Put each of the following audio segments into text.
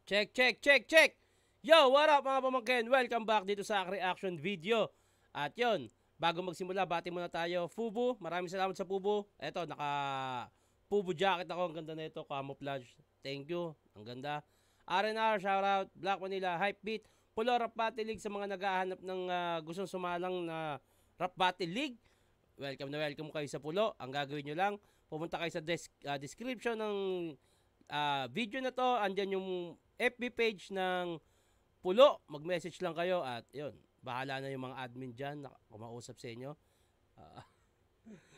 Check, check, check, check! Yo, what up mga pamangkin? Welcome back dito sa reaction video. At yon, bago magsimula, bati muna tayo. Fubu, maraming salamat sa Fubu. Eto, naka Fubu jacket ako. Ang ganda na ito, camouflage. Thank you, ang ganda. R&R, shoutout. Black Manila, Hype Beat. Pulo Rap Battle League sa mga naghahanap ng gustong sumalang na Rap Battle League. Welcome na welcome kayo sa Pulo. Ang gagawin nyo lang, pumunta kayo sa description ng video na to. Andyan yung FB page ng Pulo. Mag-message lang kayo at yun, bahala na yung mga admin dyan na kumausap sa inyo.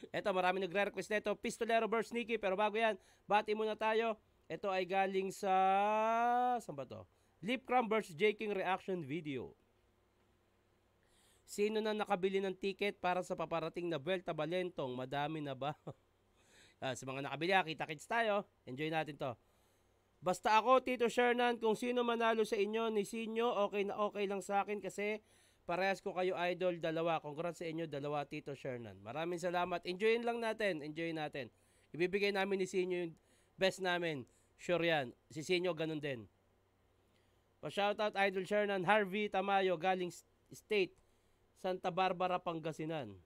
Eto, marami nagre-request nito. Pistolero vs. Nikki. Pero bago yan, bati muna tayo. Ito ay galing sa... saan ba to? Lipcram vs. J King reaction video. Sino na nakabili ng ticket para sa paparating na Vuelta Balentong? Madami na ba? Sa mga nakabili, kita-kits tayo. Enjoy natin to. Basta ako, Tito Shernan, kung sino manalo sa inyo ni Sinyo, okay na okay lang sa akin kasi parehas ko kayo idol, dalawa. Congrats sa inyo, dalawa, Tito Shernan. Maraming salamat. Enjoyin lang natin. Enjoyin natin. Ibibigay namin ni Sinyo yung best namin. Sure yan. Si Sinyo, ganun din. Pa-shoutout, Idol Shernan. Harvey Tamayo, galing State, Santa Barbara, Pangasinan.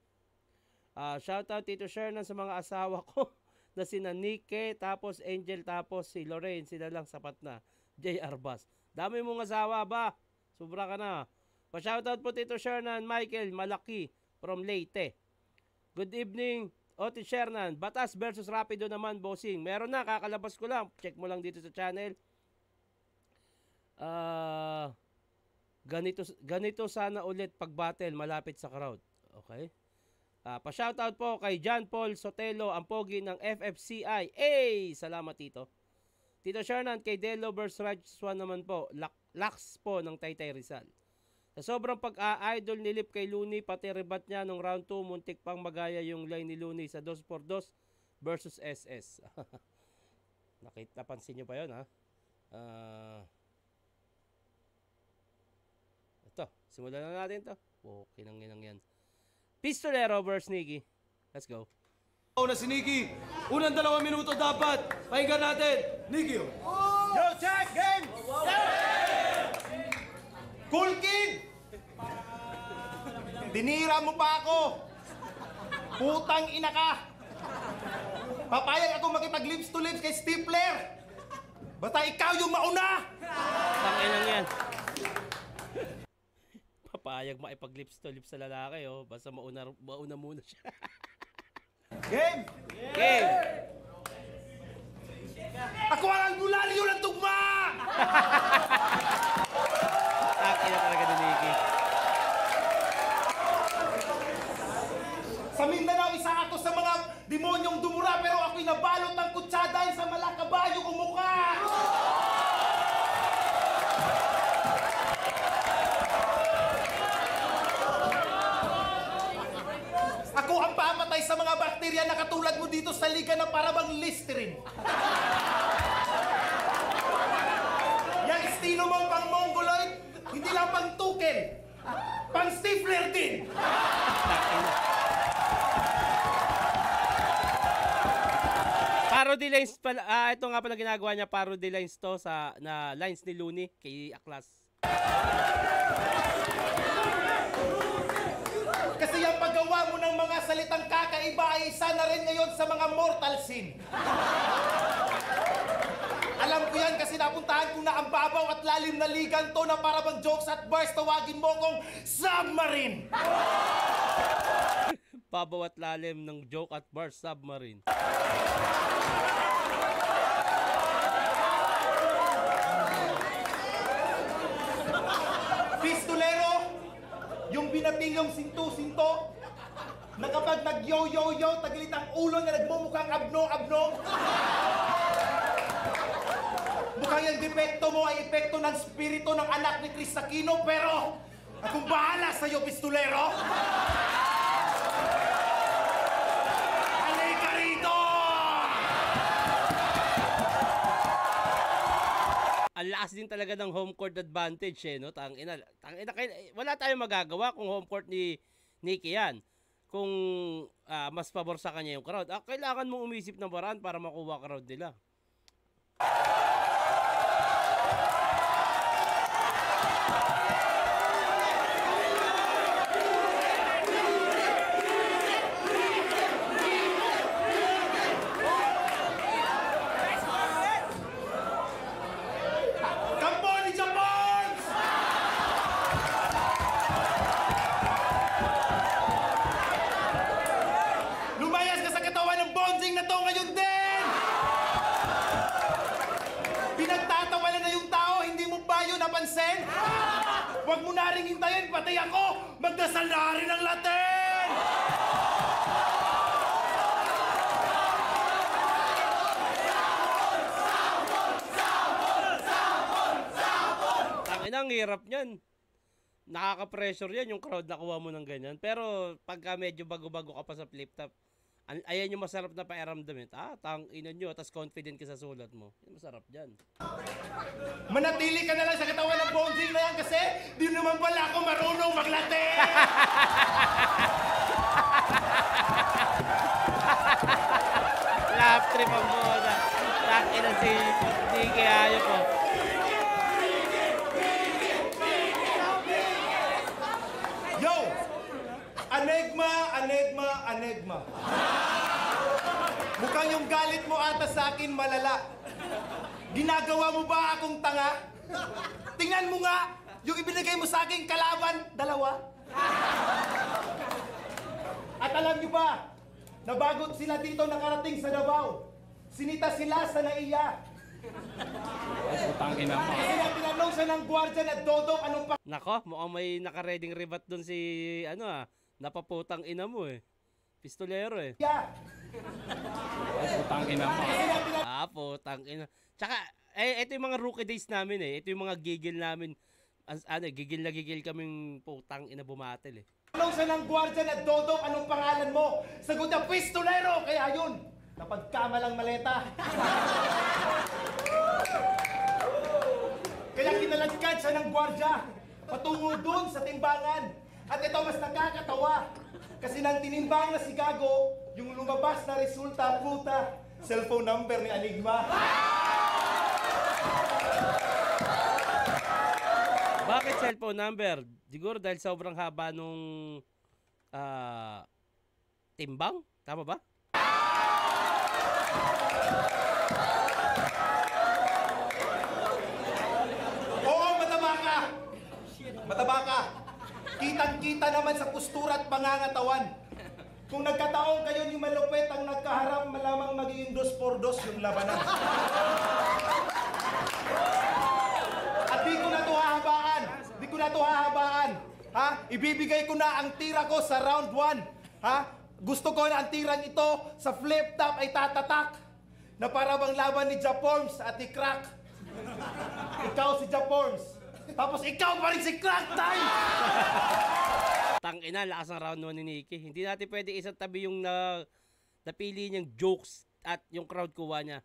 Shoutout, Tito Shernan, sa mga asawa ko na sina Nike, tapos Angel, tapos si Lorraine. Sila lang sapat na. J.R. Bass. Dami mong asawa ba? Sobra ka na. Pa-shoutout po, Tito Shernan. Michael Malaki from Leyte. Good evening, Otis Shernan. Batas versus Rapido naman, bossing. Meron na, kakalabas ko lang. Check mo lang dito sa channel. Ganito sana ulit pag battle malapit sa crowd. Okay? Pa-shoutout po kay John Paul Sotelo, ang pogi ng FFCI. Salamat, Tito. Tito Shernan, kay Delo vs. Rajswan naman po. Lax po ng Taytay Rizal. Sa sobrang pag-idol ni Lip kay Looney, pati rebat niya nung round 2, muntik pang magaya yung line ni Looney sa 2x2 versus SS. Napansin nyo pa yun, ha? Ito, simulan na natin to. Okay nang yan. Pistolero vs. Nikki. Let's go. Una si Nikki. Unang 2 minuto dapat. Pakinggan natin. Nikki. Yo, check! Game! Cool kid! Dinira mo pa ako. Putang ina ka. Papayag ako makipag-lips to lips kay Stifler. Basta ikaw yung mauna. Tanginang yan. Papayag maipag-lips to lips sa lalaki, oh. Basta mauna muna siya. Game! Game! Ako ang albularyo ng tugma! Akin na talaga ni Nikki. Sa Mindanao, isa ako sa mga demonyong dumura pero ako'y nabalot ng kutsada sa malakabayo kong mukha! Ako ang pamatay sa mga bakterya na katulad mo dito sa liga na parabang Listerine. Yang estilo mong pang Mongoloid, hindi lang pang Tukel, pang Stifler din. Parody lines pala, ito nga pala ginagawa niya, parody lines to sa lines ni Looney kay Aklas. Kasi yung paggawa mo ng mga salitang kakaiba ay isa na rin ngayon sa mga mortal sin. Alam ko yan kasi napuntahan ko na ang babaw at lalim na ligan to na parabang jokes at bars, tawagin mo kong submarine. Babaw at lalim ng joke at bar, submarine. Pistolero, yung binabilyong sinto-sinto, na kapag nag-yo-yo-yo, tagilit ang ulo na nagmumukhang abno-abno. Mukhang yung depekto mo ay epekto ng spirito ng anak ni Chris Aquino, pero akong bahala sa'yo, pistolero! Halika rito! Ang lakas din talaga ng home court advantage, eh, no? Tangina, wala tayong magagawa kung home court ni Nikki yan. Kung mas pabor sa kanya yung crowd, kailangan mong umisip ng paraan para makuha crowd nila. napansin? Huwag mo na rin hintayin, pati ako! Magdasal na rin ng Latin! Tangina, ang hirap niyan. Nakaka-pressure yan yung crowd na kuha mo ng ganyan. Pero pagka medyo bago-bago ka pa sa flip top, ayan yung masarap na pairamdam eh. Tangina nyo, tas confident ka sa sulat mo. Yan masarap dyan. Manatili ka na lang sa katawan ng bonsing na yan kasi di naman pala ako marunong mag-Latin! Laugh trip ang muna. Tangina si Diki Ayo ko. Yo! Anegma. Mukhang yung galit mo ata sa akin malala. Ginagawa mo ba akong tanga? Tingnan mo nga, yung ibinigay mo sa akin kalaban, dalawa. At alam niyo ba, na bago sila dito nakarating sa Davao, sinita sila sa Naiya. Putang ina mo. Kasi na tinanong siya ng gwardiya na Dodong, anong pa... Nako, mukhang may nakareding rebat dun si, napaputang ina mo eh. Pistolero eh. Putang ina mo. Putang ina. Tsaka, ito yung mga rookie days namin eh. Ito yung mga gigil namin. Gigil na gigil kaming putang ina bumatel eh. Tanong siya ng gwardiya na Dodong, anong pangalan mo? Sagot niya, pistolero! Kaya yun, napagkamalang maleta. Kaya kinalagkad siya ng gwardiya patungo dun sa timbangan. At ito mas nakakatawa. Kasi nang tinimbang na si Gago, yung lumabas na resulta, puta, cellphone number ni Enigma. Bakit cellphone number? Siguro dahil sobrang haba nung timbang? Tama ba? Oo, mataba ka! Mataba ka! Kitang-kita naman sa postura at pangangatawan. Kung nagkataon kayo ni malupit ang nagkaharap, malamang magiging 2-4-2 yung labanan. At di ko na to hahabaan. Di ko na to hahabaan. Ha? Ibibigay ko na ang tira ko sa round 1. Ha? Gusto ko na ang tirang ito sa flip top ay tatatak. Na para bang laban ni Japorms at ni Crack. Ikaw si Japorms. Tapos ikaw pa rin si Crack time! Tangina, lakas ng round 1 ni Nikki. Hindi natin pwede isang tabi yung napili niyang jokes at yung crowd kuha niya.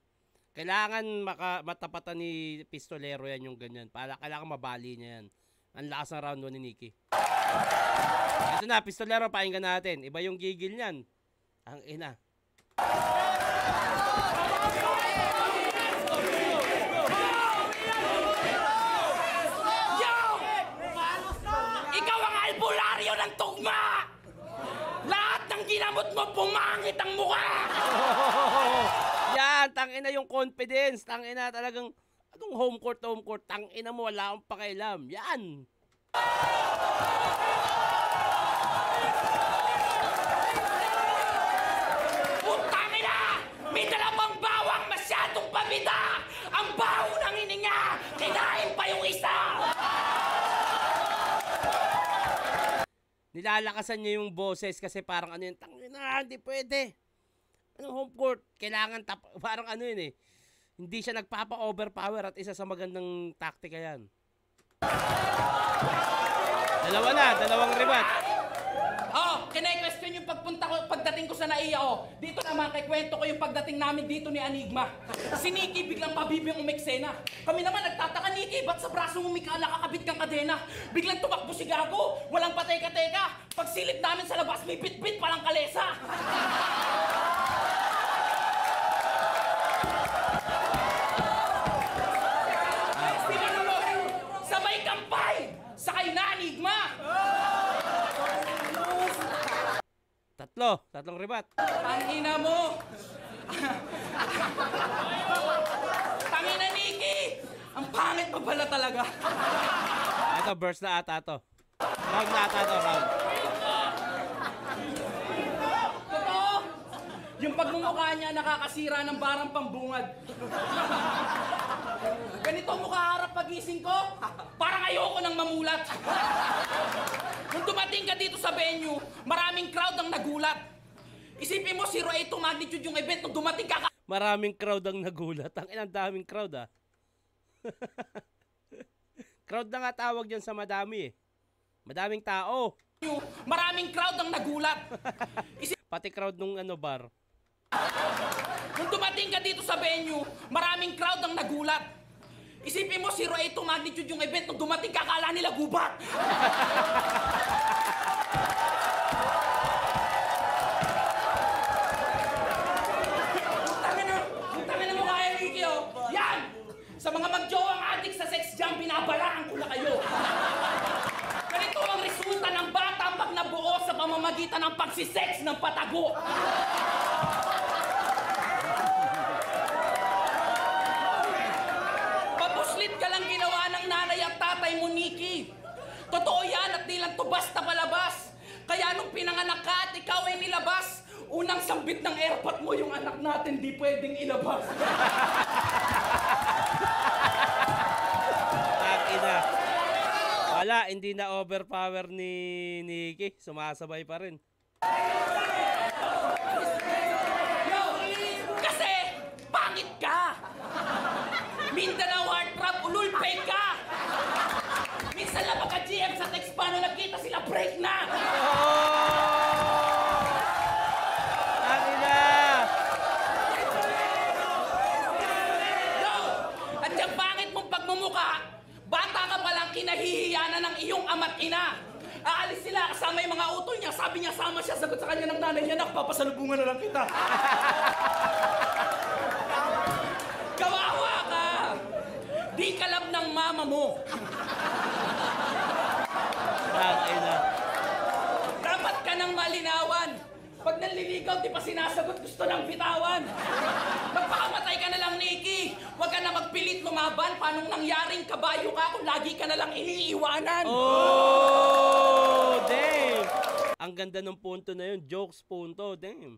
Kailangan matapatan ni Pistolero yan yung ganyan. Kailangan mabali niya yan. Ang lakas ng round 1 ni Nikki. Ito na, Pistolero, pakinggan natin. Iba yung gigil niyan. Ang ina. Ikaw ang albularyo ng tugma! Lahat ng ginamot mo, pumangit ang mukha! Yan, tangina yung confidence. Tangina talagang, anong home court, tangina mo, wala akong pakialam. Yan! Putangina! May dalawang bawang masyadong pabida! Ang baho ng hininga! Kinain pa yung isa! Nilalakasan niya yung boses kasi parang ano yun, tangina, hindi pwede. Anong home court? Kailangan parang ano yun eh. Hindi siya nagpapa-overpower at isa sa magandang taktika yan. Dalawang rebat. Kine-question yung pagdating ko sa Naiya, Dito naman, kikwento ko yung pagdating namin dito ni Enigma. Si Nikki biglang pabibing umeksena. Kami naman nagtataka, Nikki, ba't sa braso mo may kakabit kang kadena? Biglang tumakbo si Gago, walang pateka-teka. Pagsilip namin sa labas, may bit-bit palang kalesa. Sabay kampay! Sakay na, Enigma! Tatlong rebat. Tangina mo! Tangina, Nikki! Ang pangit pa pala talaga. Ito, burst na ata to. Round na ata to, round. Totoo! Yung pagmumukha niya nakakasira ng barang pambungad. Ganito mukha harap pagising ko, parang ayoko nang mamulat. Nung dumating ka dito sa venue, maraming crowd ang nagulat. Isipin mo, 0.8 magnitude yung event nung dumating ka. Maraming crowd ang nagulat. Ang inang daming crowd ah. Crowd na nga tawag dyan sa madami eh. Madaming tao. Maraming crowd ang nagulat. Pati crowd nung ano bar. Nung dumating ka dito sa venue, maraming crowd ang nagulat. Isipin mo, 0.8 magnitude yung event nung dumating ka, akala nila gubat. Tangina mo kaya, Ricky, oh. Yan! Sa mga magjowang adik sa sex jam, binabalaan ko na kayo. Ganito ang resulta ng bata pag nabuo sa pamamagitan ng pagsisex ng patago. Papuslit ka lang ginawa ng nanay at tatay mo, Nikki. Totoo yan at di lang to basta palabas. Kaya nung pinanganak ka at ikaw ay nilabas, unang sambit ng airpot mo yung anak natin di pwedeng ilabas. Ina. Wala, hindi na overpower ni Nikki. Sumasabay pa rin. Yo! Kasi, pangit ka! Mindanao heartthrob, ululpay ka! Minsan lang magka-GM sa text paano nagkita sila, break na! Ang ina! Yo! At yung pangit mong pagmumuka, bata ka palang kinahihiyanan ng iyong ama't ina. Aalis sila kasama yung mga utol niya. Sabi niya sama siya. Sagot sa kanya ng nanay niya, papasalubungan na lang kita. Kawawa ka! Di kalab ng mama mo. Ang ina. Dapat ka nang malinawan. Pag nanliligaw, di pa sinasagot, gusto ng bitawan. Magpakamatay ka na lang, Nikki. Huwag ka na magpilit lumaban. Paano nangyaring kabayo ka kung lagi ka na lang iniiwanan? Oh, damn! Ang ganda ng punto na yun. Jokes punto, damn.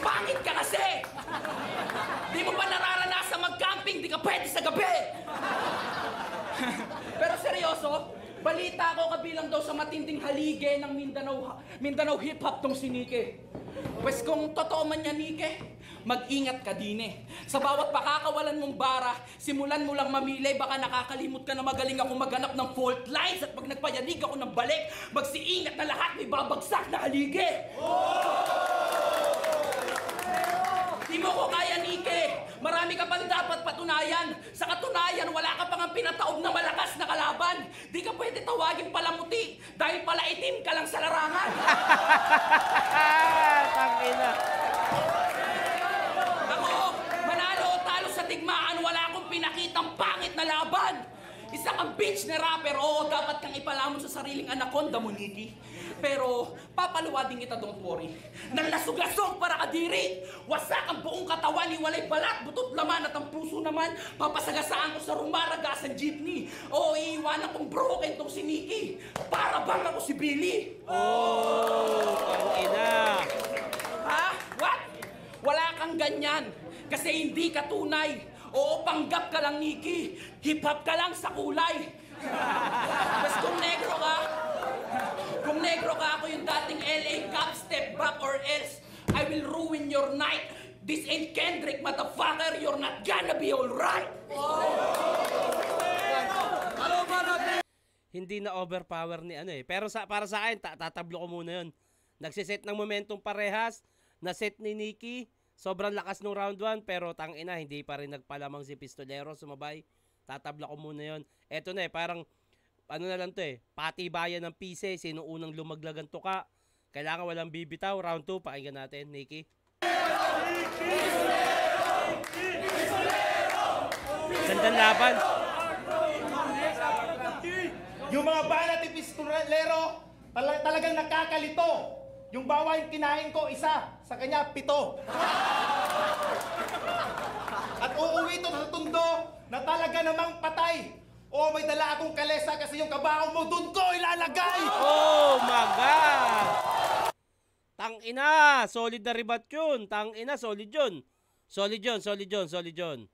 Pangit ka kasi! Di mo pa nararanasan mag-camping, di ka pwede sa gabi! Pero seryoso, balita ko kabilang daw sa matinding halige ng Mindanao hip-hop tong si Nike. Pwes kung totoo man yan, Nike, mag-ingat ka din eh. Sa bawat pakakawalan mong bara, simulan mo lang mamili, baka nakakalimot ka na magaling ako maghanap ng fault lines at pag nagpayanig ako ng balik, magsiingat na lahat, may babagsak na halige! Di mo ko kaya, Nike. Marami ka pang dapat patunayan. Sa katunayan, wala ka pang pinataob na malakas na kalaban. Di ka pwede tawagin palamuti dahil pala itim ka lang sa larangan. Tangina. Ako, manalo o talo sa digmaan, wala akong pinakitang pangit na laban. Isa kang bitch na rapper, oo, dapat kang ipalamon sa sariling anaconda mo, Nikki. Pero, papaluwadin kita, don't worry. Nanlasog-lasog para kadiri. Wasak ang buong katawan, iwalay balat, butot laman at ang puso naman. Papasagasaan ko sa rumaragasang jeepney. Oo, iiwanan kong broken tong si Nikki. Para bang ako si Billy. Oh, tangina. Ha? What? Wala kang ganyan. Kasi hindi ka tunay. Oo, panggap ka lang, Nikki. Hip-hop ka lang sa kulay. Bas kung negro ka, ako yung dating LA Cop, step back or else I will ruin your night. This ain't Kendrick, motherfucker. You're not gonna be alright. Hindi na overpower ni ano eh. Pero para sa akin, tatablo ko muna yun. Nagsiset ng momentum parehas. Na-set ni Nikki. Sobrang lakas nung round 1. Pero tangina, hindi pa rin nagpalamang si Pistolero. Sumabay. Tatabla ko muna yun. Eto na eh, parang ano na lang to eh. Patibayan ng pise. Sino unang lumaglag ang tuka. Kailangan walang bibitaw. Round 2, pakinggan natin, Nikki. Gandang laban. Yung mga banat ni Pistolero, talagang nakakalito. Yung bawang kinain ko, isa. Sa kanya, 7. At uuwi to sa tundo na talaga namang patay. O may dala akong kalesa kasi yung kabaong mo dun ko ilalagay. Oh my God! Tangina! Solid na ribat yun. Tangina, solid yun. Solid yun, solid yun, solid yun.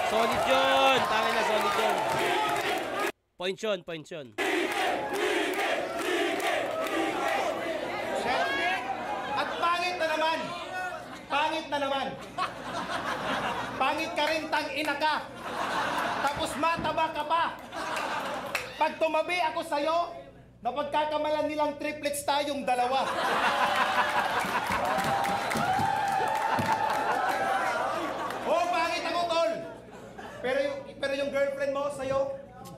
Solid yun. Tangin na, solid yun. Point yun, point yun. At pangit na naman. Pangit na naman. Pangit ka rin, tang-ina ka. Tapos mataba ka pa. Pag tumabi ako sa'yo, napagkakamalan nilang triplets tayong dalawa. Oh, pangit ako, tol. Pero yung girlfriend mo sa'yo,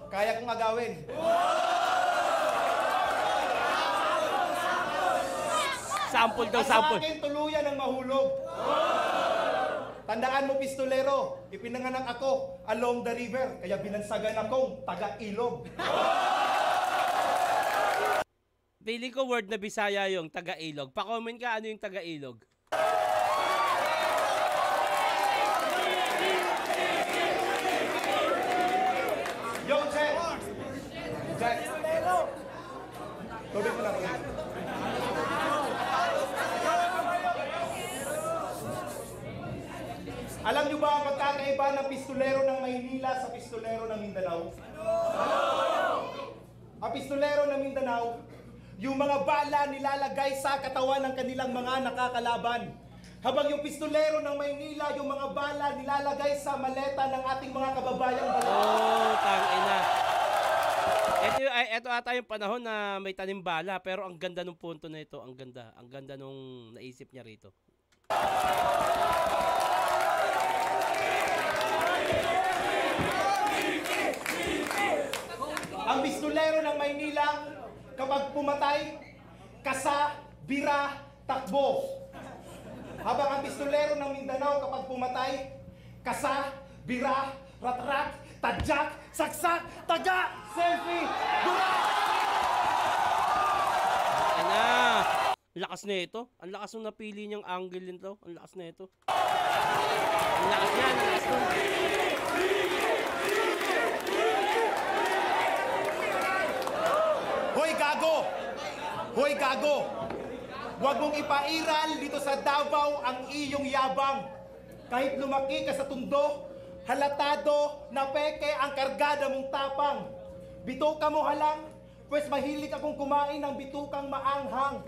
kaya kong agawin. Sample daw, At sa sample. akin, tuluyan ang mahulog. Tandaan mo, pistolero, ipinanganak ako along the river, kaya binansagan akong taga-ilog. Feeling ko word na Bisaya yung taga-ilog. Pa-comment ka ano yung taga-ilog. Yo, Jack! Jack! Tubig mo na, tubig. Alam niyo ba ang pagkakaiba ng pistolero ng Maynila sa pistolero ng Mindanao? Ang pistolero ng Mindanao, yung mga bala nilalagay sa katawan ng kanilang mga nakakalaban. Habang yung pistolero ng Maynila, yung mga bala nilalagay sa maleta ng ating mga kababayang bala. Oh, tangina. Ito ata yung panahon na may tanim bala, pero ang ganda ng punto na ito. Ang ganda. Ang ganda nung naisip niya rito. Ang pistolero ng Maynila, kapag pumatay, kasa, bira, takbo. Habang ang pistolero ng Mindanao, kapag pumatay, kasa, bira, rat-rat, tadyak, saksak, taga, selfie, dura! Ay na. Ang lakas na ito. Ang lakas nung napili niyang angle nito. Ang lakas na ito. Ang lakas niya. Ang lakas nung. Hoy gago! Hoy gago! Huwag mong ipairal dito sa Davao ang iyong yabang. Kahit lumaki ka sa tundo, halatado na peke ang kargada mong tapang. Bituka mo halang, pues mahilig akong kumain ng bitukang maanghang.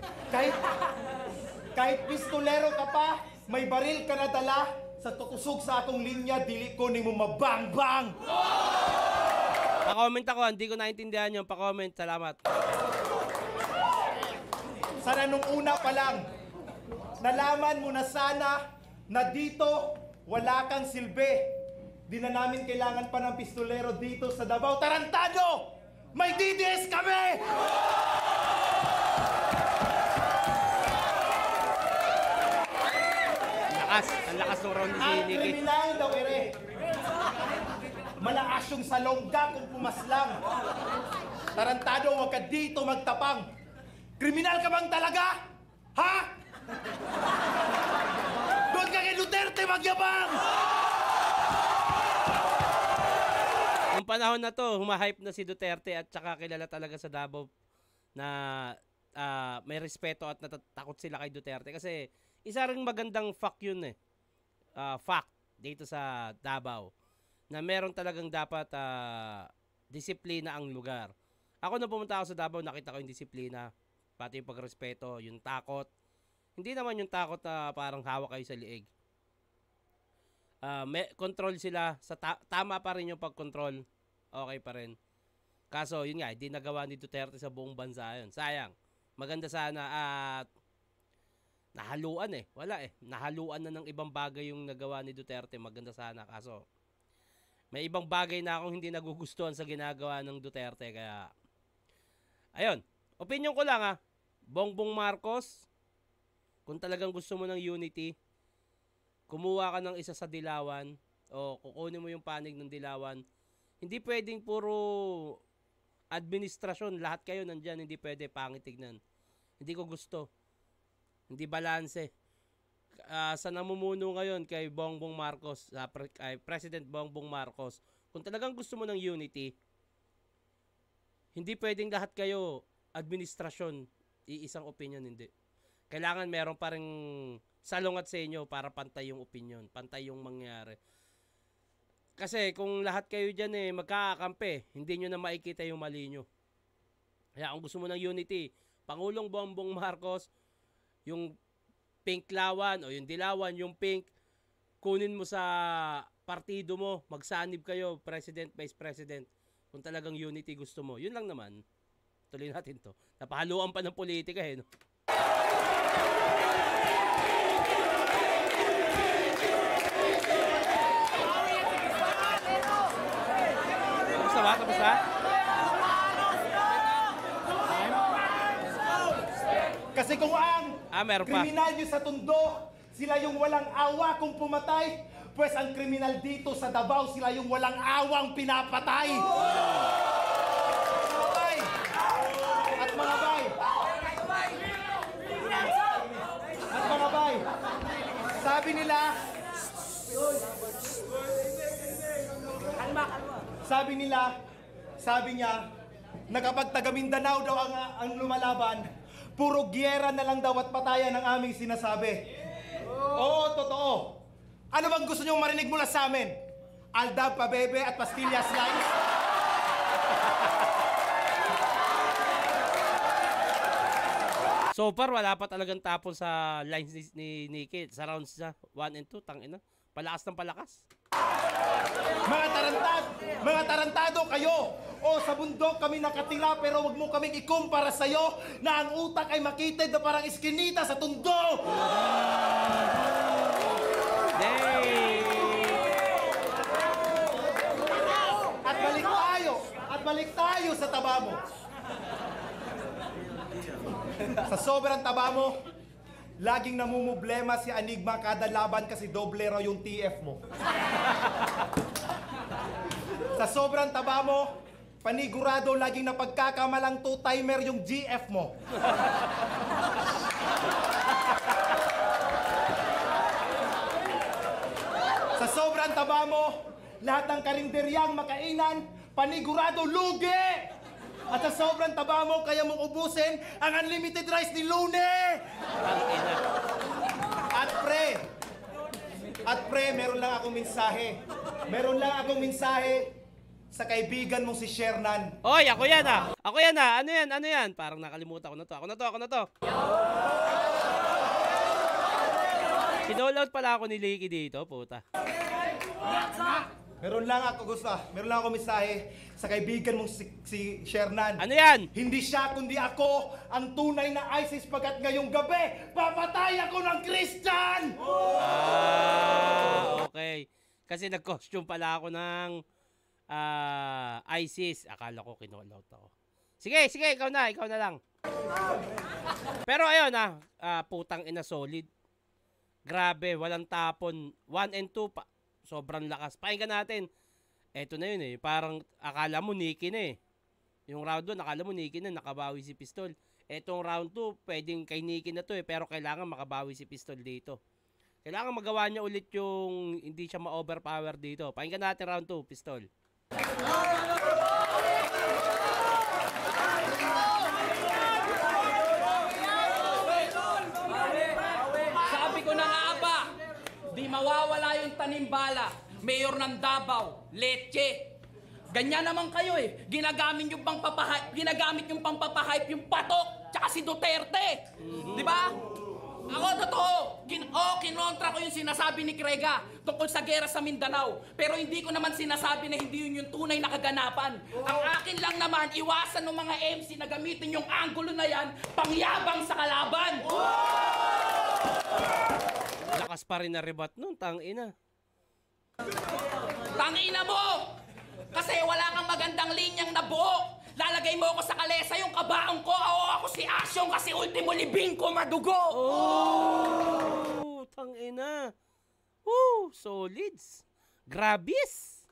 Kahit pistolero ka pa, may baril ka na dala, sa tutusog sa akong linya, dili ko ni mo mabang-bang. Pa-comment ako. Hindi ko naintindihan yung pa-comment. Salamat. Sana nung una pa lang, nalaman mo na sana na dito wala kang silbi. Di na namin kailangan pa ng pistolero dito sa Davao. Tarantado! May DDS kami! Ang lakas ng round ni Ang Nikki. kriminal daw ere. Malakas yung salongga kung pumaslang. Tarantado, wag ka dito magtapang. Kriminal ka bang talaga? Ha? Doon ka kay Duterte magyabang! Nung panahon na to, humahype na si Duterte at saka kilala talaga sa Davao na may respeto at natatakot sila kay Duterte. Kasi isa ring magandang fact yun eh. Fact dito sa Davao na meron talagang dapat disiplina ang lugar. Ako na pumunta ako sa Davao, nakita ko yung disiplina, pati yung pagrespeto, yung takot. Hindi naman yung takot na parang hawak kayo sa liig. May control sila, tama pa rin yung pag-control. Okay pa rin. Kaso, yun nga, hindi nagawa ni Duterte sa buong bansa yun. Sayang. Maganda sana at nahaluan eh. Wala eh. Nahaluan na ng ibang bagay yung nagawa ni Duterte. Maganda sana. Kaso, may ibang bagay na akong hindi nagugustuhan sa ginagawa ng Duterte. Kaya, ayun. Opinion ko lang Bongbong Marcos, kung talagang gusto mo ng unity, kumuha ka ng isa sa Dilawan o kukunin mo yung panig ng Dilawan. Hindi pwedeng puro administrasyon. Lahat kayo nandyan. Hindi pwede pangit tignan. Hindi ko gusto. Hindi balanse. Sa namumuno ngayon kay Bongbong Marcos, kay President Bongbong Marcos, kung talagang gusto mo ng unity, hindi pwedeng lahat kayo administrasyon, iisang opinion, hindi. Kailangan meron pa ring salungat sa inyo para pantay yung opinion, pantay yung mangyari. Kasi kung lahat kayo dyan magkakakampi, hindi nyo na makikita yung mali nyo. Kaya kung gusto mo ng unity, Pangulong Bongbong Marcos, yung pink lawan o yung dilawan, yung pink, kunin mo sa partido mo, magsanib kayo, president, vice president. Kung talagang unity gusto mo, yun lang naman. Tuloy natin to. Napahaluan pa ng politika no? Tapos na ba? Tapos na? Kasi kung ang Meron pa. kriminal nyo sa Tondo, sila yung walang awa kung pumatay, pues ang kriminal dito sa Davao, sila yung walang awang pinapatay. Mga bay, at mga bay, sabi nila, sabi niya, na kapag taga Mindanao daw ang lumalaban, puro giyera na lang daw at patayan ang aming sinasabi. Oo, totoo. Ano bang gusto niyong marinig mula sa amin? Aldab, pabebe at pastillas lines? So far, wala pa talagang tapon sa lines ni Nikki. Sa rounds 1 and 2, tangina. Palakas ng palakas. Mga tarantado kayo! O sa bundok kami nakatira pero wag mo kaming ikumpara sa'yo na ang utak ay makitid na parang iskinita sa Tondo! At balik tayo sa taba mo. Sa sobrang taba mo, laging namumblema si Enigma kada laban kasi doble raw yung TF mo. Sa sobrang taba mo, panigurado laging napagkakamalang two-timer yung GF mo. Sa sobrang taba mo, lahat ng karinderyang makainan, panigurado lugi! At sa sobrang taba mo, kaya mong ubusin ang unlimited rice ni Lune! At pre, meron lang akong mensahe. Sa kaibigan mong si Shernan. Oy, ako yan Ako yan Ano yan? Parang nakalimutan ko na to. Ako na to. Kinall out pala ako ni Licky dito, puta. Meron lang ako mensahe sa kaibigan mong si Shernan. Ano yan? Hindi siya kundi ako ang tunay na ISIS pagkat ngayong gabi, papatay ako ng Christian! Okay. Kasi nag-costume pala ako ng ISIS. Akala ko kinall out ako. Sige, ikaw na lang. Pero ayun putang ina solid. Grabe, walang tapon. 1 and 2 pa. Sobrang lakas. Pakinggan natin. Eto na yun Parang akala mo Nikki na Yung round 1, akala mo Nikki na, nakabawi si Pistol. Etong round 2, pwedeng kay Nikki na to pero kailangan makabawi si Pistol dito. Kailangan magawa niya ulit yung hindi siya ma-overpower dito. Pakinggan natin round 2, Pistol. Sabi ko na nga ba, di mawawala yung tanimbala. Mayor ng Davao, Leche. Ganyan naman kayo Ginagamit yung pampahype yung Patok, tsaka si Duterte. Di ba? Ako, totoo. Kinontra ko yung sinasabi ni Krega tungkol sa gera sa Mindanao. Pero hindi ko naman sinasabi na hindi yun yung tunay na kaganapan. Ang akin lang naman, iwasan ng mga MC na gamitin yung angulo na yan pangyabang sa kalaban. Lakas pa rin na rebat nun, tangina. Tangina mo! Kasi wala kang magandang linyang nabuo. Lalagay mo ako sa kalesa yung kabaong ko. Ako si Asyong kasi ultimo libing ko madugo. Tangina. Solids. Grabis.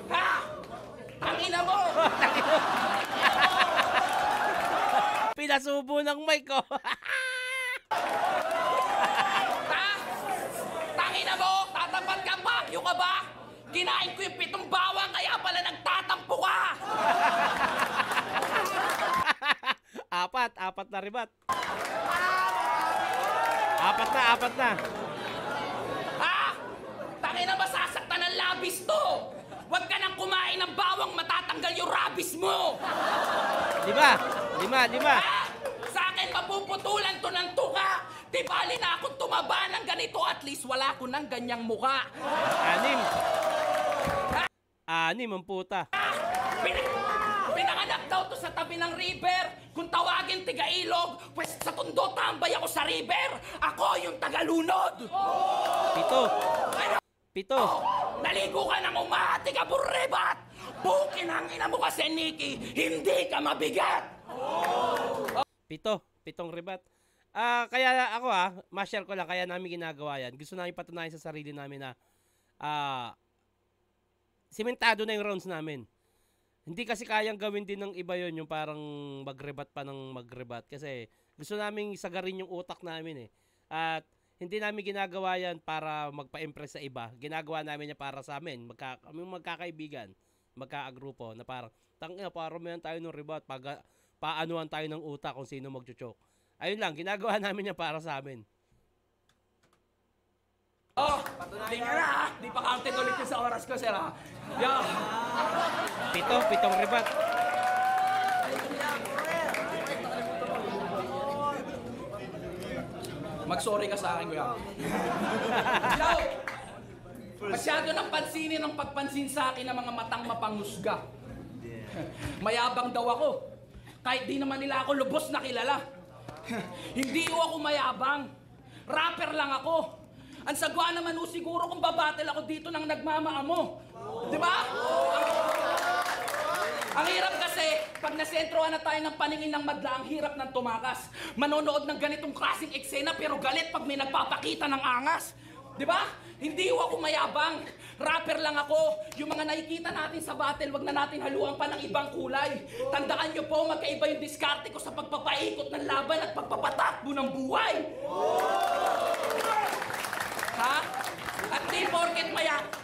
Ha? Tangina mo! Pinasubo ng mic ko. Tangina mo! Tatapat ka pa! Yung ka ba? Kinain ko yung 7 bawang kaya pala nagtatampo ka! Apat na ribat. Apat na. Ha? Tangina ba sasaktan ng labis to? labis mo! Lima. Ha? Sa akin mapuputulan to ng tuka! Di bali na akong tumaba ng ganito, at least wala ko ng ganyang muka. 6 ang puta. Pinanganak daw to sa tabi ng river. Kung tawagin tiga-ilog, pues sa Tondo tambay ako sa river. Ako yung tagalunod. 7. Naligo ka ng umahati ka burrebat. Bukin ang ina mo kasi, Nikki. Hindi ka mabigat. 7 ribat. Kaya ako ma-share ko lang, kaya namin ginagawa yan. Gusto namin patunayan sa sarili namin na simentado na yung rounds namin. Hindi kasi kayang gawin din ng iba yon, yung parang magrebat pa ng magrebat. Kasi gusto namin sagarin yung utak namin eh. At hindi namin ginagawa yan para magpa-impress sa iba. Ginagawa namin yan para sa amin. Kaming magkakaibigan, magkaagrupo na parang, parang tayo ng rebat, paanuan tayo ng utak kung sino magchuchok. Ayun lang, ginagawa namin yan para sa amin. Tingnan na ha. Di pa counted ulit yun sa oras ko, sir ha. 7 ribat. Mag-sorry ka sa akin, kuya. Yo! Masyado nang pansinin ang pagpansin sa akin ng mga matang mapanghusga. Mayabang daw ako. Kahit di naman nila ako lubos na kilala. Hindi ako mayabang. Rapper lang ako. Ang sagwa naman siguro kung babattle ako dito ng nagmamaamo. Diba? Ang hirap kasi, pag nasentrohan na tayo ng paningin ng madla, ang hirap ng tumakas. Manonood ng ganitong klaseng eksena pero galit pag may nagpapakita ng angas. Diba? Hindi ako mayabang. Rapper lang ako. Yung mga nakikita natin sa battle, wag na natin haluan pa ng ibang kulay. Tandaan nyo po, magkaiba yung diskarte ko sa pagpapaikot ng laban at pagpapatakbo ng buhay. Ha? At di porket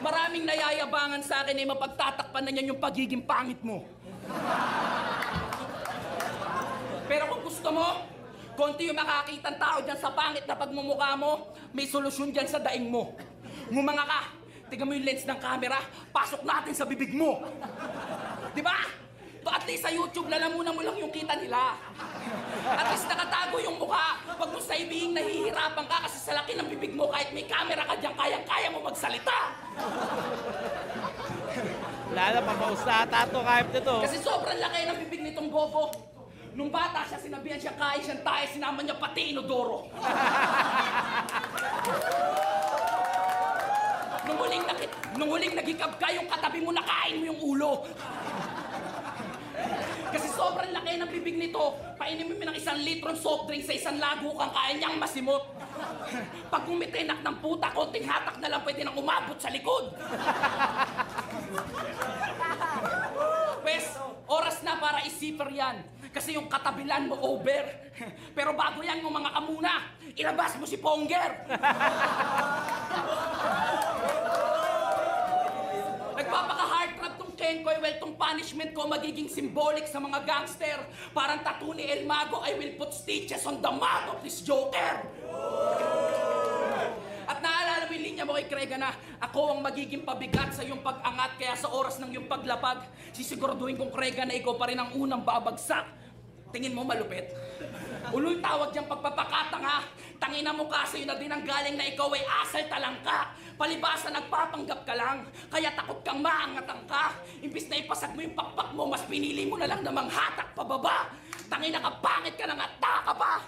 maraming nayayabangan sa akin ay mapagtatakpan na niyan yung pagiging pangit mo. Pero kung gusto mo, konti yung makakitang tao dyan sa pangit na pagmumukha mo, may solusyon dyan sa daing mo. Ngumanga ka, tingnan mo yung lens ng camera, pasok natin sa bibig mo. Diba? To at least sa YouTube, lalamunan mo lang yung kita nila. At least nakatago yung mukha. Huwag mo sabihin nahihirapan ka kasi sa laki ng bibig mo, kahit may camera ka dyan, kayang-kaya mo magsalita. Lala, papaustata to, kahit na to. Kasi sobrang laki ng bibig nitong bobo. Nung bata siya, sinabihan siya kain siyang tayo, sinama niya pati inodoro. Nung huling nagikab ka, yung katabi mo, nakain mo yung ulo. Kasi sobrang laki ng bibig nito, painimin mo ng 1 litrong soft drink sa isang lago kang kaya niyang masimot. Pag umitinak ng puta, konting hatak na lang pwede nang umabot sa likod. Pwes, oras na para isipper yan. Kasi yung katabilan mo over. Pero bago yan yung mga kamuna, ilabas mo si Ponger. Nagpapaka-hard trap tong Kenkoy, well, tong punishment ko magiging symbolic sa mga gangster. Parang tattoo ni El Mago, I will put stitches on the mouth of this Joker. At naalala mo yung linya mo kay Krega na ako ang magiging pabigat sa iyong pag-angat, kaya sa oras ng iyong paglapag, sisiguraduhin kong Krega na ikaw pa rin ang unang babagsak. Tingin mo malupit? Uloy tawag diyang pagpapakatang ha. Tangina mo kasi yun na din ang galing na ikaw ay asal talangka. Palibasa nagpapanggap ka lang, kaya takot kang maangatang ka. Imbis na ipasag mo yung pakpak mo, mas pinili mo na lang namang hatak pababa. Tangina ka, pangit ka nang ataka pa.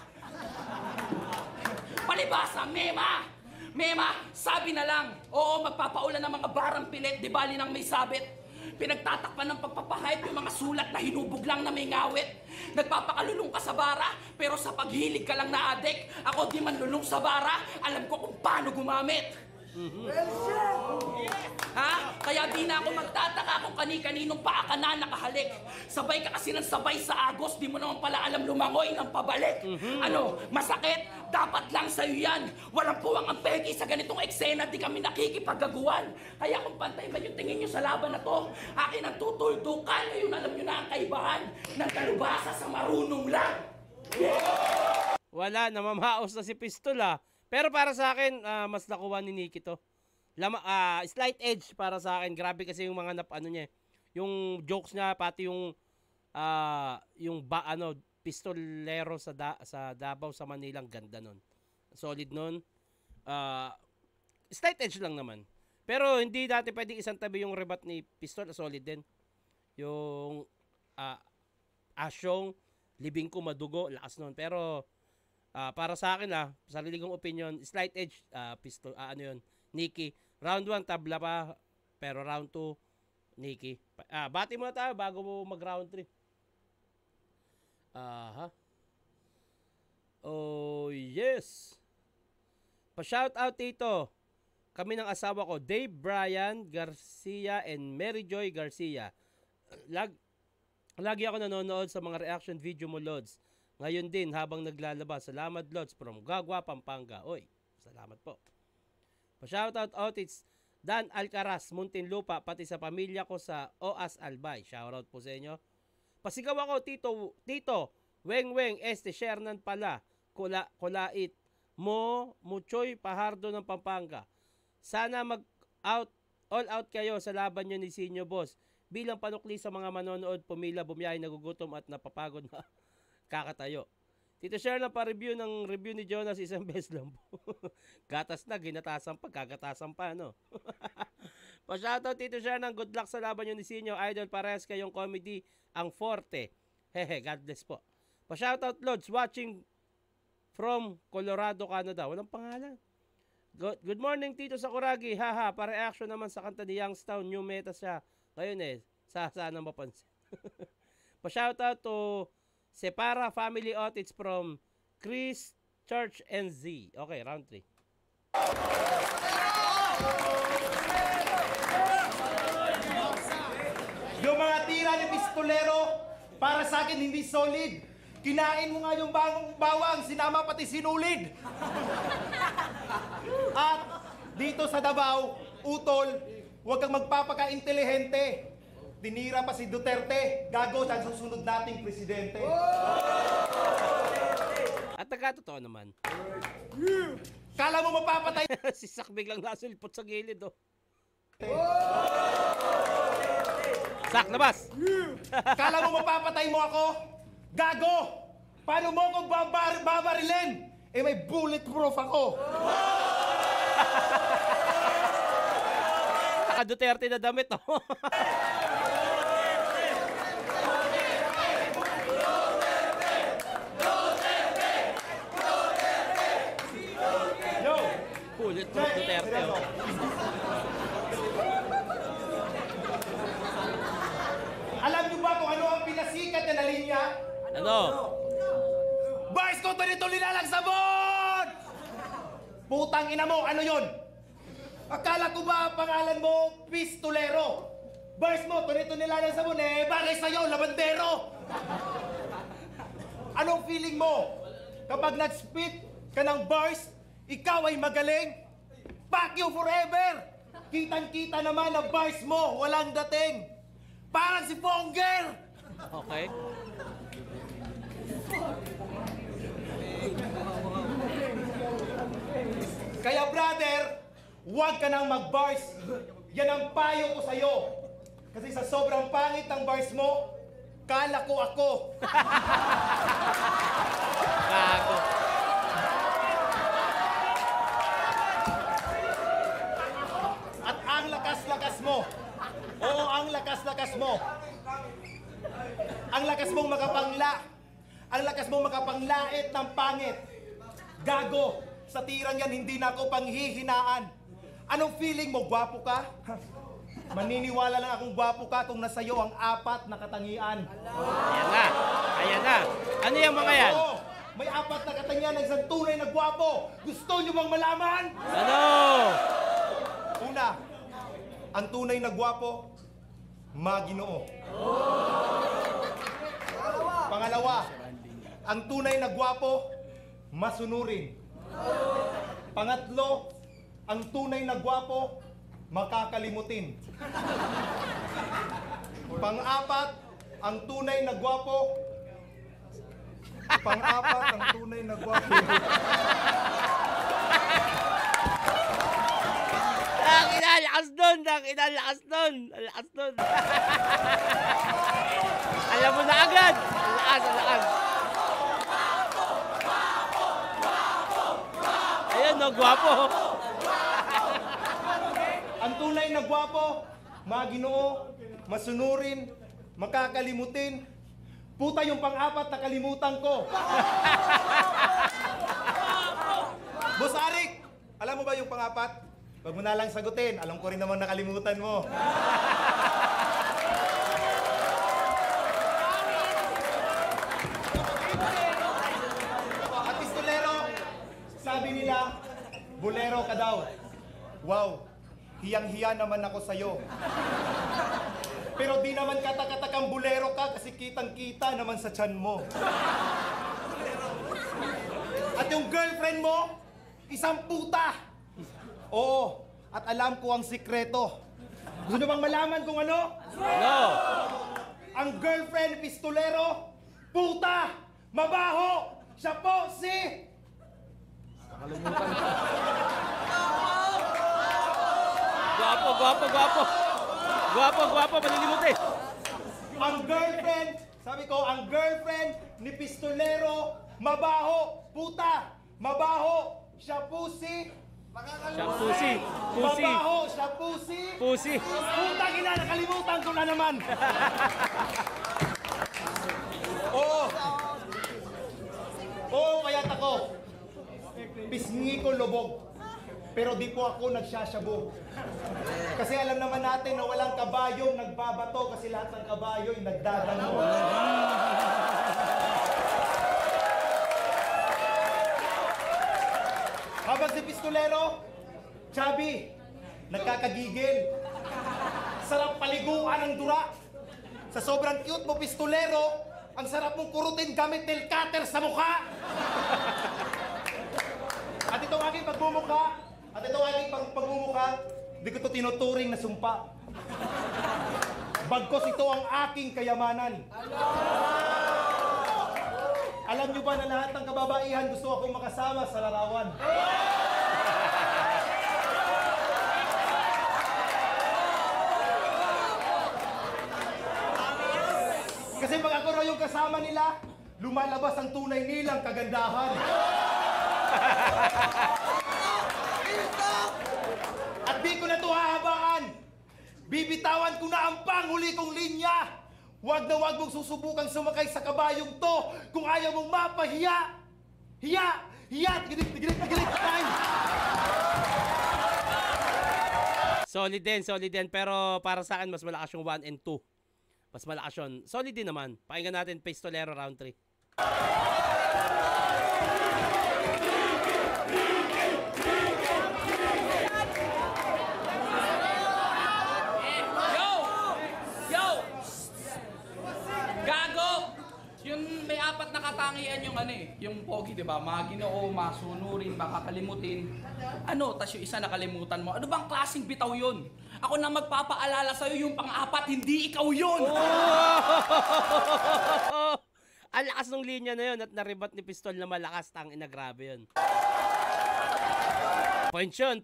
Palibasa, Mema, sabi na lang. Oo, magpapaulan ng mga barang pilit, di bali nang may sabit. Pinagtatakpan ng pagpapahype yung mga sulat na hinubog lang na may ngawit. Nagpapakalulong ka sa bara, pero sa paghilig ka lang na adik. Ako di man lulong sa bara, alam ko kung paano gumamit. Ha? Kaya di na ako magtataka kung kani-kaninong paa ka na nakahalik. Sabay ka kasi ng sabay sa agos, di mo naman pala alam lumangoy ng pabalik. Ano, masakit? Dapat lang sa'yo yan. Walang puwang ang peki sa ganitong eksena, di kami nakikipaggaguan. Kaya kung pantay ba yung tingin nyo sa laban na to, akin ang tutuldukan, ngayon alam nyo na ang kaibahan ng kalubasa sa marunong lang. Wala, namamaos na si Pistol Pero para sa akin, mas nakuha ni Nikki to. Slight edge para sa akin. Grabe kasi yung mga niya. yung jokes niya, pati yung pistolero sa Davao sa Manila, ang ganda nun. Solid nun. Slight edge lang naman. Pero hindi dati pwedeng isang tabi yung rebat ni Pistol, solid din. Yung Asyong, libing ko madugo, lakas nun. Pero para sa akin sarili kong opinion, slight edge, Pistol, Nikki. Round 1 tabla pa, pero round 2 Nikki. Bati muna tayo bago mo mag round 3. Oh yes. Pa-shout out dito. Kami ng asawa ko, Dave Brian Garcia and Mary Joy Garcia. Lagi ako nanonood sa mga reaction video mo, Lods. Ngayon din habang naglalabas. Salamat, Lods, from Gagua, Pampanga. Oy, salamat po. Pa-shoutout Otits Dan Alcaraz, Muntinlupa, pati sa pamilya ko sa OAS Albay. Shoutout po sa inyo. Pasigaw ako, Tito, Weng, Shernan pala, Kulait, Muchoy, Pahardo ng Pampanga. Sana all out kayo sa laban nyo ni Sinyo Boss. Bilang panukli sa mga manonood, pumila, bumiyahe, nagugutom at napapagod na kakatayo. Tito Sher, pa-review ng review ni Jonas, isang beses lang po. Gatas na, ginatasan pa, gagatasan pa, no? Pa-shoutout Tito Sher ng good luck sa laban nyo ni Sinyo. Idol, parehas kayong comedy, ang forte. Hehe, God bless po. Pa-shoutout Lods, watching from Colorado, Canada. Walang pangalan. Good morning, Tito Sakuragi. Haha, pa-reaction naman sa kanta ni Youngstown. New meta siya. Ngayon sana mapansin. Pa-shoutout to Separa Family Otits from Chris Church NZ. Okay, round 3. Yung mga tira ni Pistolero, para sa akin hindi solid. Kinain mo nga yung bawang, sinama pati sinulid. At dito sa Davao, Utol, huwag kang magpapaka-intelihente. Tinira pa si Duterte, gago sa susunod nating presidente. At nagkatotoo naman. Kala mo mapapatay? Si Sak biglang nasulpot sa gilid, oh. Sak, labas! Kala mo mapapatay mo ako? Gago! Paano mo akong babarilin? Eh may bulletproof ako. Naka Duterte na damit, oh. Yo! Bulletproof Duterte, oh. Alam niyo ba kung ano ang pinasikat na linya? Ano? Bars ko to nilalang sabon! Putang ina mo, ano yun? Akala ko ba pangalan mo Pistolero? Bars mo, to nilalang sabon bagay sa'yo, labandero! Anong feeling mo? Kapag nag-spit ka ng bars, ikaw ay magaling? Fuck you forever! Kitang-kita naman na bars mo, walang dating! Parang si Fonger! Okay. Kaya brother, huwag ka nang mag-bars. Yan ang payo ko sa'yo. Kasi sa sobrang pangit ng bars mo, kala ko ako. Gago. At ang lakas-lakas mo. Oo, ang lakas-lakas mo. Ang lakas mong makapangla. Ang lakas mong makapanglait ng pangit. Gago. Sa tirang yan, hindi na ako panghihinaan. Anong feeling mo? Gwapo ka? Maniniwala lang akong gwapo ka kung nasa iyo ang 4 na katangian. Ayan na. Ayan na. Ano yung mga yan? Oo, may 4 na katangian ng isang tunay na gwapo. Gusto niyo bang malaman? Ano? Una, ang tunay na gwapo, maginoo. Pangalawa, ang tunay na gwapo, masunurin. Pangatlo, ang tunay na gwapo, makakalimutin. Pang-apat, ang tunay na gwapo, Ang ina, lakas nun! Tang ina, lakas nun! Ang lakas nun! Alam mo na agad! Ang lakas, ang lakas! Ayun, no, gwapo! Ang tunay na gwapo, mga Ginoo, masunurin, makakalimutin. Puta yung pang-apat na kalimutan ko. Boss Arik, alam mo ba yung pang-apat? Wag mo na lang sagutin. Alam ko rin naman nakalimutan mo. At pistolero, sabi nila, bolero ka daw. Wow, hiyang-hiya naman ako sa'yo. Pero di naman kata-katakang bolero ka kasi kitang-kita naman sa tiyan mo. At yung girlfriend mo, isang puta. Oo, at alam ko ang sikreto. Gusto nyo bang malaman kung ano? No! Ang girlfriend pistolero, puta, mabaho, siya po si... Gwapo, gwapo, gwapo! Gwapo, gwapo, malilimutin! Ang girlfriend, sabi ko, ang girlfriend ni pistolero, mabaho, puta, mabaho, siya po si... Siya, pusi! Pusi! Mabaho, siya po si... Pusi! Puta, ina, nakalimutan ko na naman. Oo. Oo, kaya't ako. Pisngi ko lubog. Pero di po ako nagsasabu. Kasi alam naman natin na walang kabayong nagbabato kasi lahat ng kabayo ay nagdadano. Habang si pistolero, chubby, nagkakagigil. Sarap paliguan ng dura. Sa sobrang cute mo, pistolero, ang sarap mong kurutin gamit nail cutter sa mukha. At itong aking pagmumukha, di ko ito tinuturing na sumpa. Bagkos ito ang aking kayamanan. Alam nyo ba na lahat ng kababaihan gusto akong makasama sa larawan? Kasi pag ako raw yung kasama nila, lumalabas ang tunay nilang kagandahan. At di ko na ito hahabaan. Bibitawan ko na ang panghuli kong linya. Huwag na huwag mong susubukang sumakay sa kabayong to kung ayaw mong mapahiya. Hiya! Hiya! Tigilit! Time! Solid din. Pero para sa akin, mas malakas yung 1 and 2. Mas malakas yun. Solid din naman. Pakinggan natin Pistolero round 3. May apat na katangian yung yung pogi, di ba? Mga Ginoo, masunurin, makakalimutin. Tas yung isa nakalimutan mo. Ano bang klaseng bitaw yun? Ako na magpapaalala sa'yo yung pang-apat, hindi ikaw yun! Ang lakas ng linya na yun at naribat ni Pistol na malakas. Tangina, grabe yun. Points yun.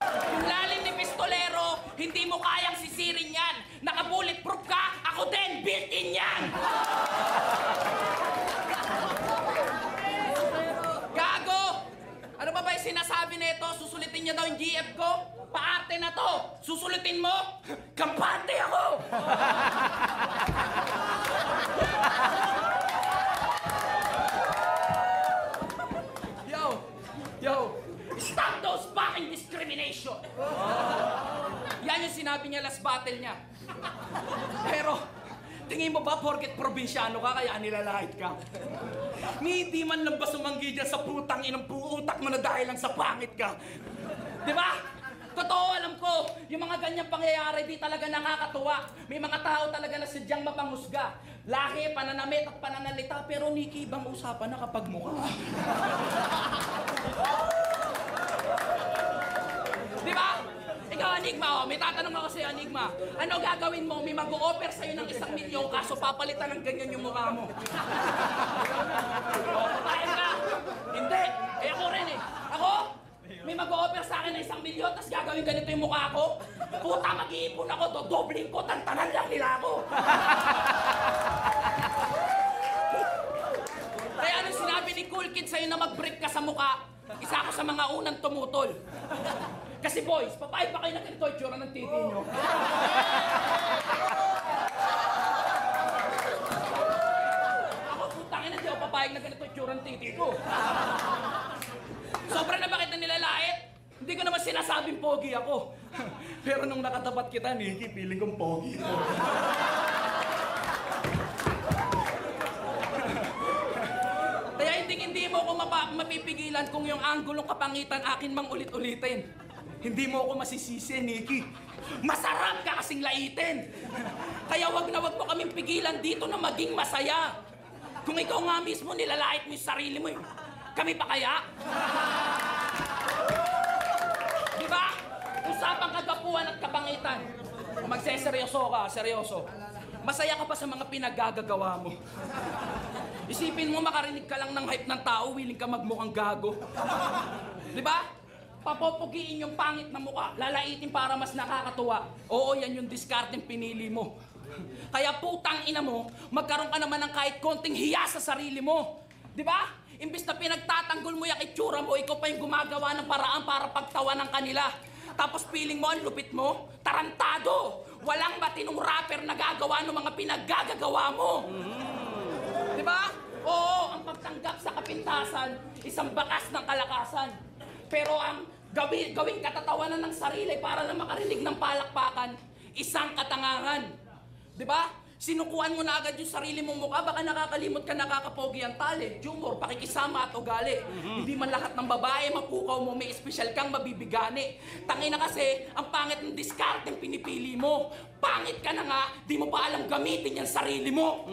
Yung lalim ni Pistolero, hindi mo kayang sisirin yan. Naka-bulletproof ka, ako din, built-in yan! Gago! Ano ba yung sinasabi na ito? Susulitin niya daw yung GF ko? Paarte na to! Susulitin mo? Kampante ako! Yo! Stop those fucking discrimination! Yan yung sinabi niya last battle niya. Pero, tingin mo ba porket probinsyano ka kaya nilalait ka? Hindi man lang ba sumanggi dyan sa putang inang puutak mo na dahil lang sa pangit ka? Di ba? Totoo, alam ko, yung mga ganyang pangyayari di talaga nakakatuwa. May mga tao talaga na sadyang mapanghusga. Lahi, pananamit at pananalita, pero Nikki, ibang usapan na kapag mukha. Di ba? Ikaw, Enigma, may tatanong ako sa'yo, Enigma. Ano gagawin mo? May mag-o-offer sa'yo ng 1 milyon kaso papalitan ng ganyan yung mukha mo. Papayag ka? Hindi. Ako rin eh. Ako? May mag-o-offer sa akin akin ng 1 milyon, tapos gagawin ganito yung mukha ko? Puta, mag-iipon ako, dodobling ko, tantanan lang nila ako. Kaya ano sinabi ni Cool Kid sa'yo na mag-break ka sa mukha? Isa ako sa mga unang tumutol. Kasi boys, papayag ba kayo na ganito yung tsura ng titi nyo? Ako, putangin na di ako papayag na ganito yung tsura ng titi ko. Sobra na ba kita nilalait? Hindi ko naman sinasabing pogi ako. Pero nung nakatapat kita, Nikki, feeling kong pogi mo. Kaya hindi mo ako mapipigilan kung yung anggulong kapangitan akin mang ulit-ulitin. Hindi mo ako masisisi, Nikki. Masarap ka kasing laitin. Kaya wag na wag mo kaming pigilan dito na maging masaya. Kung ikaw nga mismo nilalait mo yung sarili mo, kami pa kaya? Di ba? Usapang kagwapuan at kapangitan. Kung magseseryoso ka, seryoso. Masaya ka pa sa mga pinaggagawa mo. Isipin mo, makarinig ka lang ng hype ng tao, willing ka magmukhang gago. Di ba? Papopogiin yung pangit na mukha, lalaitin para mas nakakatuwa. Oo, yan yung discarding pinili mo. Kaya putang ina mo, magkaroon ka naman ng kahit konting hiya sa sarili mo. Di ba? Imbis na pinagtatanggol mo yung itsura mo, ikaw pa yung gumagawa ng paraan para pagtawanan kanila. Tapos feeling mo, ang lupit mo, tarantado. Walang matinong rapper na gagawa ng mga pinaggagawa mo. Di ba? Oo, ang pagtanggap sa kapintasan, isang bakas ng kalakasan. Pero ang gawing katatawanan ng sarili para lang makarinig ng palakpakan, isang katangahan. Di ba? Sinukuan mo na agad yung sarili mong mukha, baka nakakalimot ka nakakapogi ang talent, humor, pakikisama at ugali. Hindi man lahat ng babae mapukaw mo, may espesyal kang mabibigani. Tangina kasi, ang pangit ng discarding pinipili mo. Pangit ka na nga, di mo pa alam gamitin yung sarili mo.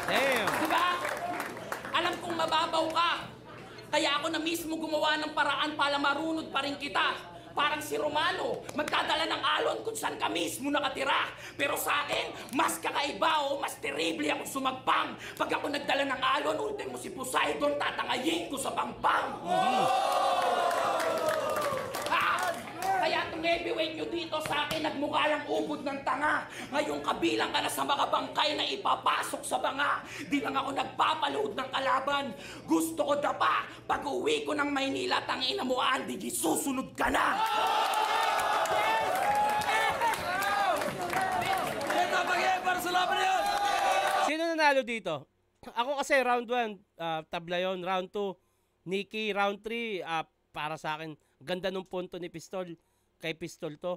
Damn! Di ba? Alam kong mababaw ka. Kaya ako na mismo gumawa ng paraan para marunod pa rin kita. Parang si Romano, magdadala ng alon kung saan ka mismo nakatira. Pero sa akin, mas kakaiba o mas terrible ako sumagpang. Pag ako nagdala ng alon, ultimo si Poseidon, tatangayin ko sa pangpang. Kaya itong heavyweight nyo dito sa akin, nagmukha lang ubod ng tanga. Ngayon kabilang ka na sa mga bangkay na ipapasok sa banga. Di lang ako nagpapaload ng kalaban. Gusto ko dapa, pag uwi ko ng Maynila, tangina mo, Andy, susunod ka na! Sino nanalo dito? Ako kasi round 1, tabla yun. Round 2, Nikki. Round 3, para sa akin, ganda ng punto ni Pistol. Kay Pistol to.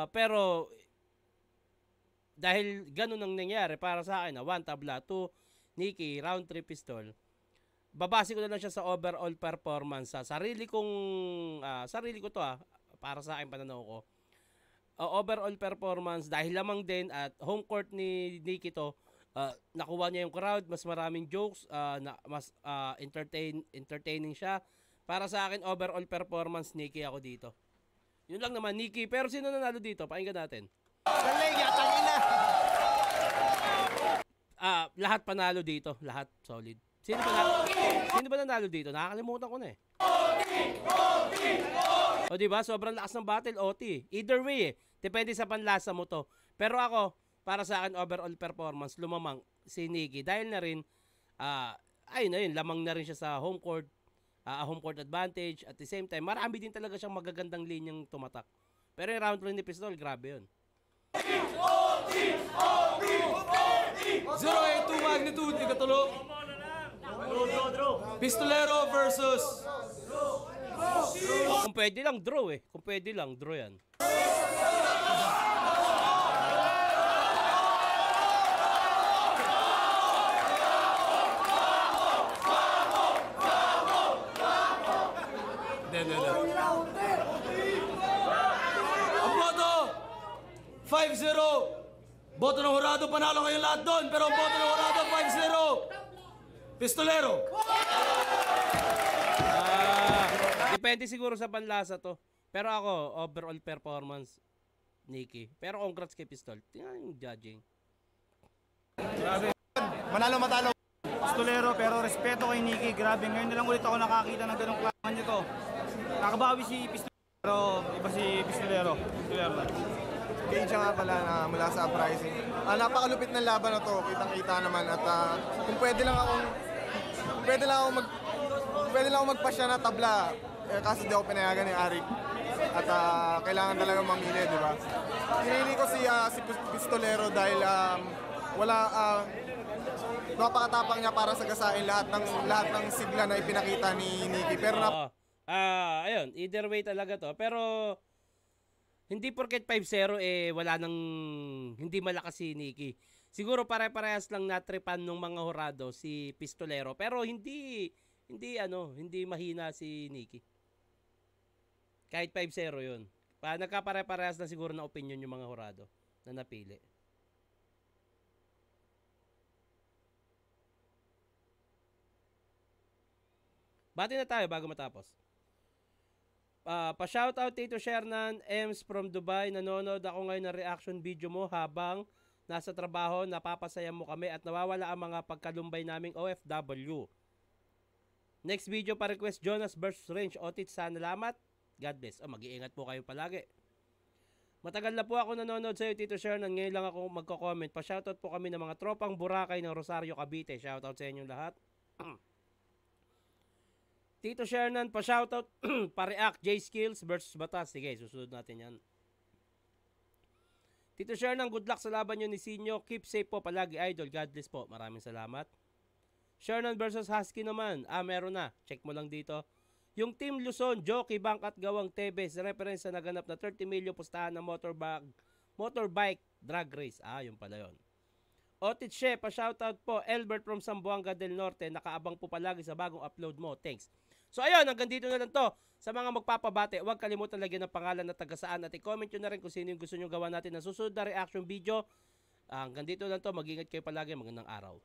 Pero, dahil ganun ang nangyari para sa akin, 1 tabla, 2 Nikki, round 3 Pistol. Babase ko na lang siya sa overall performance. Sarili ko to para sa akin pananaw ko. Overall performance, dahil lamang din at home court ni Nikki to, nakuha niya yung crowd, mas maraming jokes, mas entertaining siya. Para sa akin, overall performance, Nikki ako dito. Yun lang naman, Nikki. Pero sino nanalo dito? Pakinggan natin. Galing, yatangin na. Lahat panalo dito. Lahat solid. Sino ba nanalo dito? Nakakalimutan ko na eh. O diba? Sobrang lakas ng battle, OT. Either way eh. Depende sa panlasa mo to. Pero ako, para sa akin, overall performance, lumamang si Nikki. Dahil na rin, ayun na yun, lamang na rin siya sa home court. Home court advantage. At the same time, marami din talaga siyang magagandang linyang tumatak. Pero yung round 3 ni Pistol, grabe yun. 082 magnitude, ikatulo. Pistolero versus... Kung pwede lang, draw eh. Kung pwede lang, draw yan. Ang boto, 5-0. Boto ng Jurado, panalo kayong lahat doon. Pero ang boto ng Jurado, 5-0. Pistolero. Depende siguro sa panlasa to. Pero ako, overall performance, Nikki. Pero congrats kay Pistol. Tingnan yung judging. Manalo matalo. Pistolero, pero respeto kay Nicky. Grabe, ngayon na lang ulit ako nakakita ng ganong klaman nito. Nakabawi si Pistolero, pero iba si Pistolero. Gage nga pala na mula sa uprising. Napakalupit ng laban na to, kitang-kita naman at kung pwede lang ako magpasya na tabla, kaso di ako pinayagan ni Arik. At kailangan talaga mamili, di ba? Pinili ko si Pistolero dahil napakatapang niya para sagasain lahat ng sigla na ipinakita ni Nicky. Pero Ayun, either way talaga to. Pero hindi porket 5-0 wala nang hindi malakas si Nicky. Siguro pare-parehas lang natripan ng mga hurado si Pistolero, pero hindi mahina si Nicky. Kahit 5-0 yun. Nagkapare-parehas na siguro na opinion yung mga hurado na napili. Bati na tayo bago matapos. Pa-shoutout Tito Shernan, Ems from Dubai. Nanonood ako ngayon ng reaction video mo habang nasa trabaho. Napapasaya mo kami at nawawala ang mga pagkalumbay naming OFW. Next video pa request Jonas versus Range. Otit, salamat. God bless. Mag-iingat po kayo palagi. Matagal na po ako nanonood sa iyo, Tito Shernan. Ngayon lang ako magko-comment. Pa-shoutout po kami ng mga tropang Boracay ng Rosario, Cavite. Shoutout sa inyong lahat. Tito Shernan, pa-shoutout, pa-react, J-Skills versus Batas. Sige, susunod natin yan. Tito Shernan, good luck sa laban nyo ni Sinyo. Keep safe po palagi, idol. God bless po. Maraming salamat. Shernan versus Husky naman. Meron na. Check mo lang dito. Yung Team Luzon, Jockey Bank at Gawang Tebes, reference sa naganap na 30 million pustahan ng motorbike drag race. Yun pala yun. Otit She, pa-shoutout po. Albert from Zamboanga del Norte. Nakaabang po palagi sa bagong upload mo. Thanks. So ayun, hanggang dito na lang to. Sa mga magpapabate, huwag kalimutan lagyan ng pangalan na taga-saan at i-comment nyo na rin kung sino yung gusto nyo gawa natin na susunod na reaction video. Hanggang dito lang to. Mag-ingat kayo palagi. Magandang araw.